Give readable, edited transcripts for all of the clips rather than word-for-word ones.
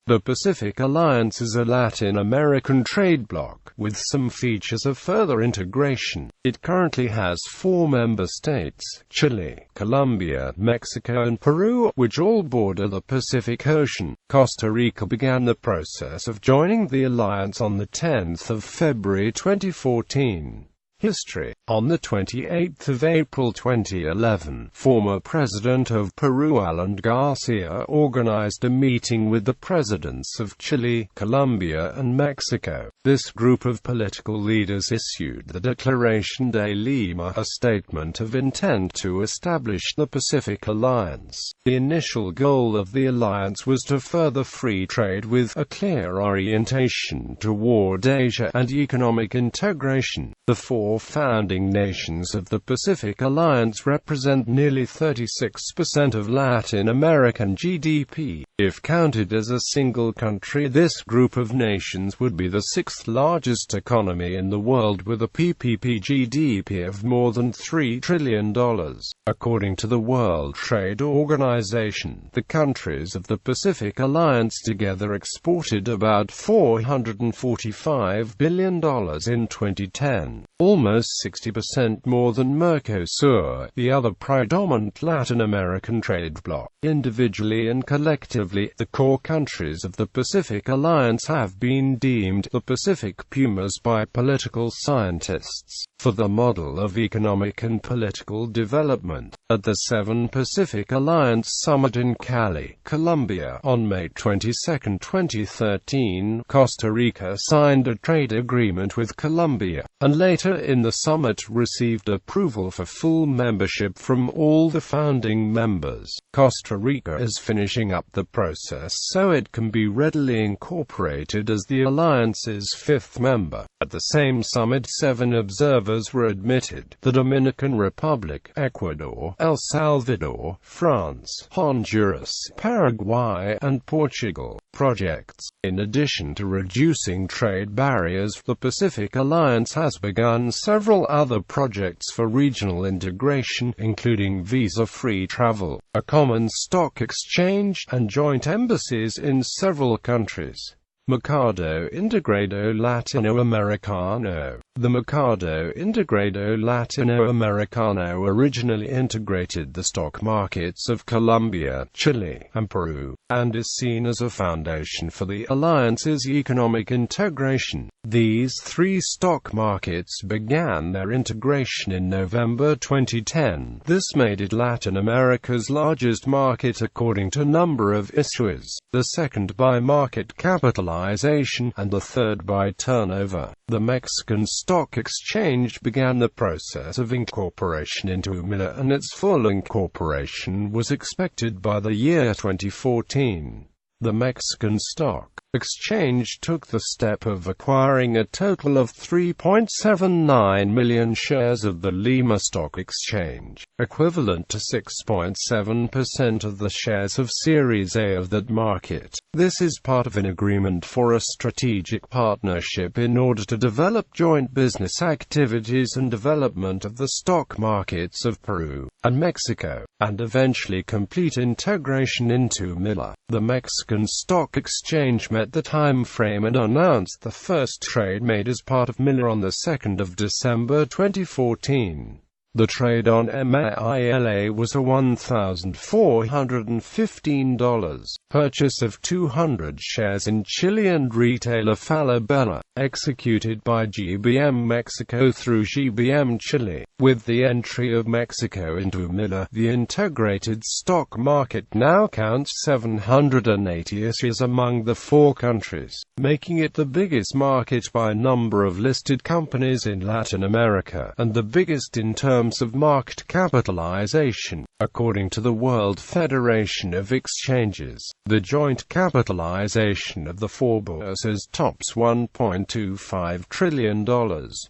The Pacific Alliance is a Latin American trade bloc, with some features of further integration. It currently has 4 member states: Chile, Colombia, Mexico and Peru, which all border the Pacific Ocean. Costa Rica began the process of joining the alliance on the 10th of February 2014. History. On the 28th of April 2011, former President of Peru Alan Garcia organized a meeting with the presidents of Chile, Colombia and Mexico. This group of political leaders issued the Declaration de Lima, a statement of intent to establish the Pacific Alliance. The initial goal of the alliance was to further free trade with a clear orientation toward Asia and economic integration. The 4 founding nations of the Pacific Alliance represent nearly 36% of Latin American GDP. If counted as a single country, this group of nations would be the 6th largest economy in the world, with a PPP GDP of more than $3 trillion. According to the World Trade Organization, the countries of the Pacific Alliance together exported about $445 billion in 2010, almost 60% more than Mercosur, the other predominant Latin American trade bloc. Individually and collectively, the core countries of the Pacific Alliance have been deemed the Pacific Pumas by political scientists, for the model of economic and political development. At the 7 Pacific Alliance Summit in Cali, Colombia, on May 22, 2013, Costa Rica signed a trade agreement with Colombia, and later in the summit received approval for full membership from all the founding members. Costa Rica is finishing up the process so it can be readily incorporated as the alliance's 5th member. At the same summit, 7 observers were admitted: the Dominican Republic, Ecuador, El Salvador, France, Honduras, Paraguay, and Portugal. Projects. In addition to reducing trade barriers, the Pacific Alliance has begun several other projects for regional integration, including visa-free travel, a common stock exchange, and joint embassies in several countries. Mercado Integrado Latinoamericano. The Mercado Integrado Latinoamericano originally integrated the stock markets of Colombia, Chile, and Peru, and is seen as a foundation for the alliance's economic integration. These 3 stock markets began their integration in November 2010. This made it Latin America's largest market according to number of issuers, the 2nd by market capitalization, and the 3rd by turnover. The Mexican Stock Exchange began the process of incorporation into MILA, and its full incorporation was expected by the year 2014. The Mexican Stock Exchange took the step of acquiring a total of 3.79 million shares of the Lima Stock Exchange, equivalent to 6.7% of the shares of Series A of that market. This is part of an agreement for a strategic partnership in order to develop joint business activities and development of the stock markets of Peru and Mexico, and eventually complete integration into MILA. The Mexican Stock Exchange met the time frame and announced the first trade made as part of MILA on the 2nd of December 2014. The trade on MILA was a $1,415 purchase of 200 shares in Chilean retailer Falabella, executed by GBM Mexico through GBM Chile. With the entry of Mexico into MILA, the integrated stock market now counts 780 issuers among the 4 countries, making it the biggest market by number of listed companies in Latin America, and the biggest in terms of market capitalization. According to the World Federation of Exchanges, the joint capitalization of the 4 bourses tops $1.25 trillion,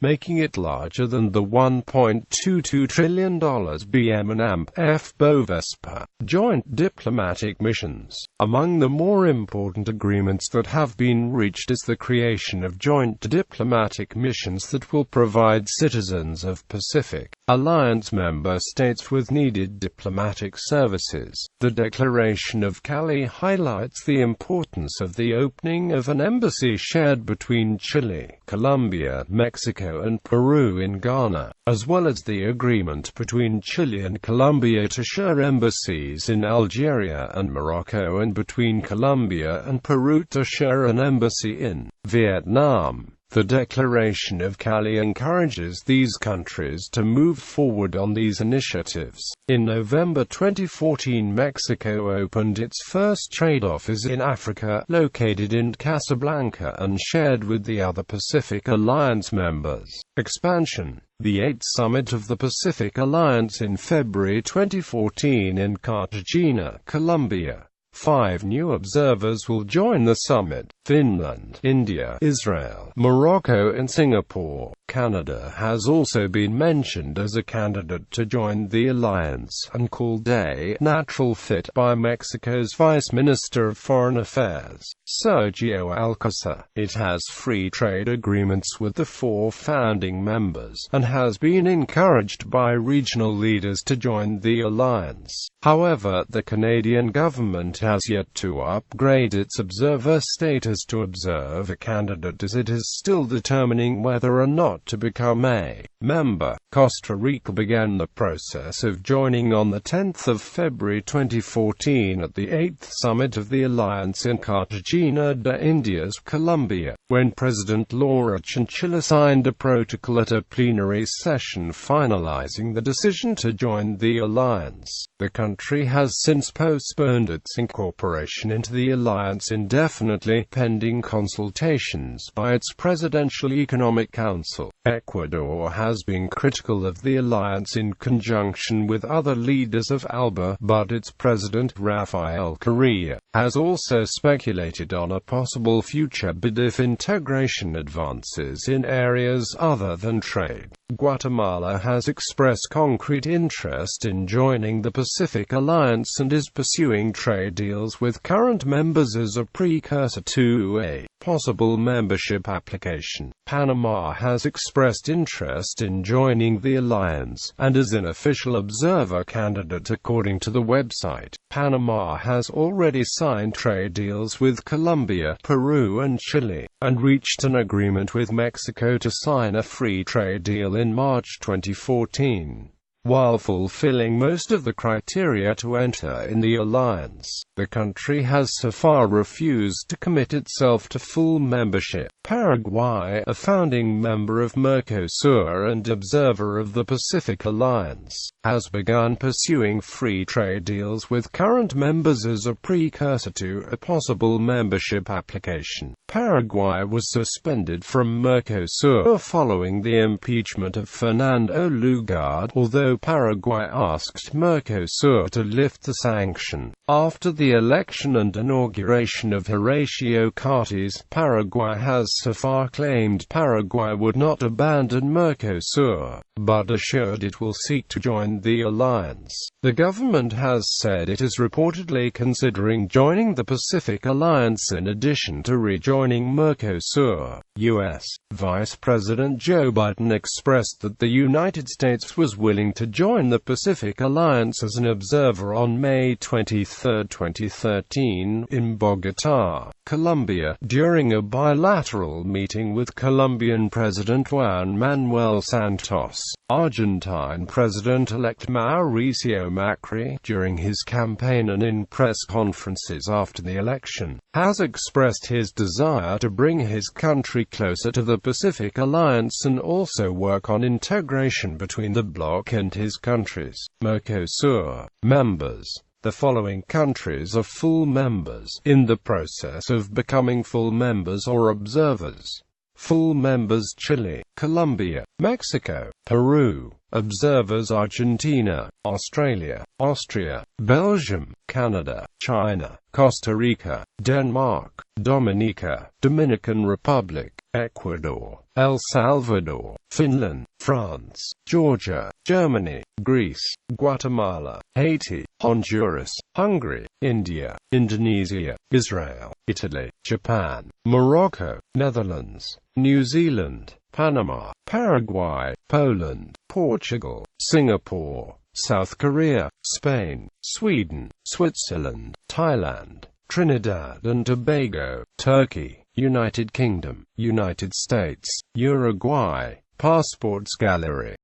making it larger than the $1.25 $1.22 trillion BM and AMP-F Bovespa. Joint diplomatic missions. Among the more important agreements that have been reached is the creation of joint diplomatic missions that will provide citizens of Pacific Alliance member states with needed diplomatic services. The Declaration of Cali highlights the importance of the opening of an embassy shared between Chile, Colombia, Mexico and Peru in Ghana, as well as the agreement between Chile and Colombia to share embassies in Algeria and Morocco, and between Colombia and Peru to share an embassy in Vietnam. The Declaration of Cali encourages these countries to move forward on these initiatives. In November 2014, Mexico opened its first trade office in Africa, located in Casablanca and shared with the other Pacific Alliance members. Expansion. The 8th Summit of the Pacific Alliance in February 2014 in Cartagena, Colombia. 5 new observers will join the summit: Finland, India, Israel, Morocco and Singapore. Canada has also been mentioned as a candidate to join the alliance, and called a natural fit by Mexico's Vice Minister of Foreign Affairs, Sergio Alcocer. It has free trade agreements with the 4 founding members, and has been encouraged by regional leaders to join the alliance. However, the Canadian government has yet to upgrade its observer status to observer candidate, as it is still determining whether or not to become a member. Costa Rica began the process of joining on the 10th of February 2014 at the 8th Summit of the Alliance in Cartagena de Indias, Colombia, when President Laura Chinchilla signed a protocol at a plenary session finalizing the decision to join the alliance. The country has since postponed its incorporation into the alliance indefinitely, pending consultations by its Presidential Economic Council. Ecuador has been critical of the alliance in conjunction with other leaders of ALBA, but its president, Rafael Correa, has also speculated on a possible future bid if integration advances in areas other than trade. Guatemala has expressed concrete interest in joining the Pacific Alliance and is pursuing trade deals with current members as a precursor to a possible membership application. Panama has expressed interest in joining the alliance, and is an official observer candidate according to the website. Panama has already signed trade deals with Colombia, Peru and Chile, and reached an agreement with Mexico to sign a free trade deal in March 2014. While fulfilling most of the criteria to enter in the alliance, the country has so far refused to commit itself to full membership. Paraguay, a founding member of Mercosur and observer of the Pacific Alliance, has begun pursuing free trade deals with current members as a precursor to a possible membership application. Paraguay was suspended from Mercosur following the impeachment of Fernando Lugard, although Paraguay asked Mercosur to lift the sanction. After the election and inauguration of Horacio Cartes, Paraguay has so far claimed Paraguay would not abandon Mercosur, but assured it will seek to join the alliance. The government has said it is reportedly considering joining the Pacific Alliance in addition to rejoining Mercosur. U.S. Vice President Joe Biden expressed that the United States was willing to join the Pacific Alliance as an observer on May 23, 2013, in Bogotá, Colombia, during a bilateral meeting with Colombian President Juan Manuel Santos. Argentine President-elect Mauricio Macri, during his campaign and in press conferences after the election, has expressed his desire to bring his country closer to the Pacific Alliance and also work on integration between the bloc and his countries. Mercosur members. The following countries are full members, in the process of becoming full members or observers. Full members: Chile, Colombia, Mexico, Peru. Observers: Argentina, Australia, Austria, Belgium, Canada, China, Costa Rica, Denmark, Dominica, Dominican Republic, Ecuador, El Salvador, Finland, France, Georgia, Germany, Greece, Guatemala, Haiti, Honduras, Hungary, India, Indonesia, Israel, Italy, Japan, Morocco, Netherlands, New Zealand, Panama, Paraguay, Poland, Portugal, Singapore, South Korea, Spain, Sweden, Switzerland, Thailand, Trinidad and Tobago, Turkey, United Kingdom, United States, Uruguay. Passports Gallery.